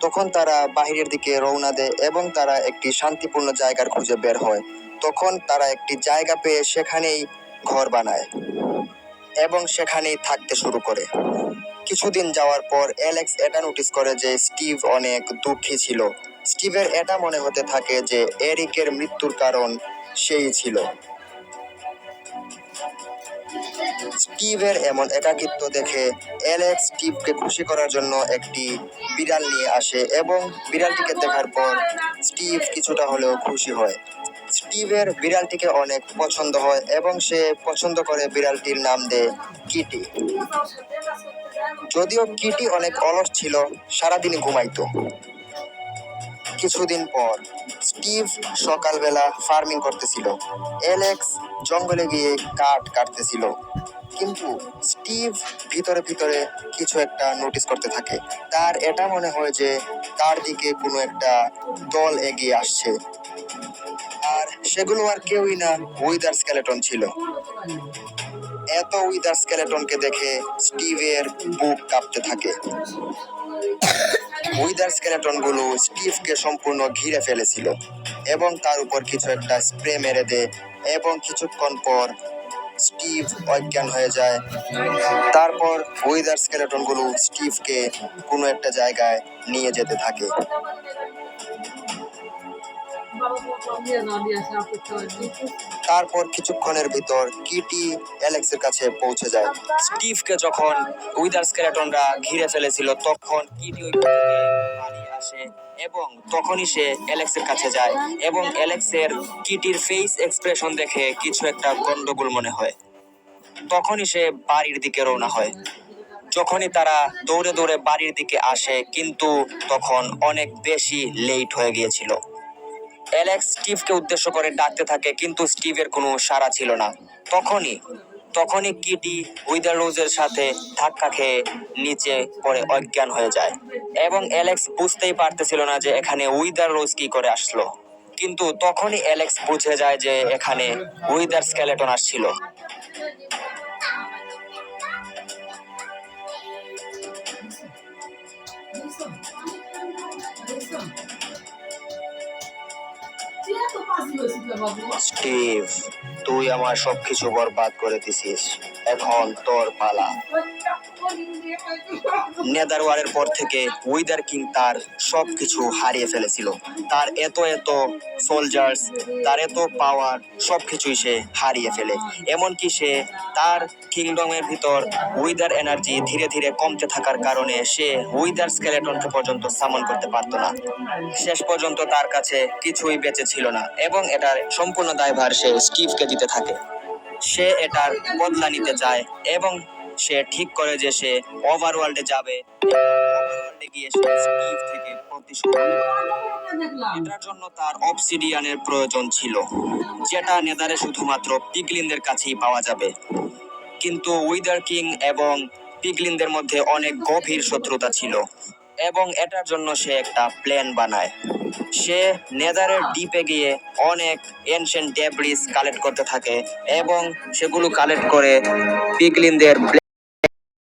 তখন তারা বাহিরের দিকে রওনা দেয় এবং তারা একটি শান্তিপূর্ণ জায়গার খুঁজে বের হয়। তখন তারা একটি জায়গা পেয়ে সেখানেই ঘর বানায় এবং সেখানেই থাকতে শুরু করে। কিছুদিন যাওয়ার পর অ্যালেক্স এটা নোটিস করে যে স্টিভ অনেক দুঃখী ছিল। স্টিভের এটা মনে হতে থাকে যে এরিকের মৃত্যুর কারণ সেই ছিল। স্টিভের এমন একাকিত্ব দেখে অ্যালেক্স স্টিভকে খুশি করার জন্য একটি বিড়াল নিয়ে আসে এবং বিড়ালটিকে দেখার পর স্টিভ কিছুটা হলেও খুশি হয়। স্টিভের বিড়ালটিকে অনেক পছন্দ হয় এবং সে পছন্দ করে বিড়ালটির নাম দেয় কিটি। যদিও কিটি অনেক অলস ছিল, সারাদিনই ঘুমাইতো। কিছুদিন পর স্টিভ সকালবেলা ফার্মিং করতেছিল। অ্যালেক্স জঙ্গলে গিয়ে কাঠ কাটতেছিল, কিন্তু স্টিভ ভিতরে ভিতরে কিছু একটা নোটিস করতে থাকে। তার এটা মনে হয় যে তার দিকে কোনো একটা দল এগিয়ে আসছে, আর সেগুলো আর কেউই না, উইদার স্কেলেটন ছিল। এত উইদার স্কেলেটনকে দেখে স্টিভের বুক কাঁপতে থাকে। উইদার স্কেলেটন গুলো স্টিভকে সম্পূর্ণ ঘিরে ফেলেছিল এবং তার উপর কিছু একটা স্প্রে মেরে দেয় এবং কিছুক্ষণ পর স্টিভ অজ্ঞান হয়ে যায়। তারপর উইদার স্কেলেটন গুলো স্টিভকে কোনো একটা জায়গায় নিয়ে যেতে থাকে। তারপর কিছুক্ষণের ভিতর কিটি অ্যালেক্সের কাছে পৌঁছে যায়। স্টিভকে যখন উইদার স্কেলেটনরা ঘিরে ফেলেছিল তখন কিটি ওই থেকে পালিয়ে আসে এবং তখনই সে অ্যালেক্সের কাছে যায় এবং অ্যালেক্সের কিটির ফেস এক্সপ্রেশন দেখে কিছু একটা গন্ডগোল মনে হয়। তখনই সে বাড়ির দিকে রওনা হয়। যখনই তারা দৌড়ে দৌড়ে বাড়ির দিকে আসে, কিন্তু তখন অনেক বেশি লেট হয়ে গিয়েছিল। অ্যালেক্স স্টিভকে উদ্দেশ্য করে ডাকতে থাকে, কিন্তু স্টিভের কোনো সাড়া ছিল না। তখনই কিটি উইদার রোজের সাথে ধাক্কা খেয়ে নিচে পড়ে অজ্ঞান হয়ে যায় এবং অ্যালেক্স বুঝতেই পারতেছিল না যে এখানে উইদার রোজ কি করে আসলো। কিন্তু তখনই অ্যালেক্স বুঝে যায় যে এখানে উইদার স্কেলেটন আসছিল। স্টিভ, তুই আমার সবকিছু বরবাদ করে দিছিস, এখন তোর পালা। নেদারওয়ারের পর থেকে উইদার কিং তার সবকিছু হারিয়ে ফেলেছিল। তার এত সোলজার্স, তার এত পাওয়ার, সবকিছুই সে হারিয়ে ফেলে। এমনকি সে তার কিংডমের ভিতর উইদার এনার্জি ধীরে ধীরে কমতে থাকার কারণে সে উইদার স্কেলেটনকে পর্যন্ত সামন করতে পারতো না। শেষ পর্যন্ত তার কাছে কিছুই বেঁচে ছিল না এবং এটার সম্পূর্ণ দায়ভার সে স্টিভকে দিতে থাকে। সে এটার বদলা নিতে চায় এবং সে ঠিক করে যে সে ওভারওয়ার্ল্ডে যাবে। ওভারওয়ার্ল্ডে গিয়ে সে স্টিভ থেকে প্রতিশোধ নেবে। এটার জন্য তার অবসিডিয়ানের প্রয়োজন ছিল, যেটা নেদারে শুধুমাত্র পিগলিনদের কাছেই পাওয়া যাবে। কিন্তু উইদার কিং এবং পিগলিনদের মধ্যে অনেক গভীর শত্রুতা ছিল এবং এটার জন্য সে একটা প্ল্যান বানায়। সে নেদারের দ্বীপে গিয়ে অনেক এনশিয়েন্ট ডেব্রিস কালেক্ট করতে থাকে এবং সেগুলো কালেক্ট করে পিগলিনদের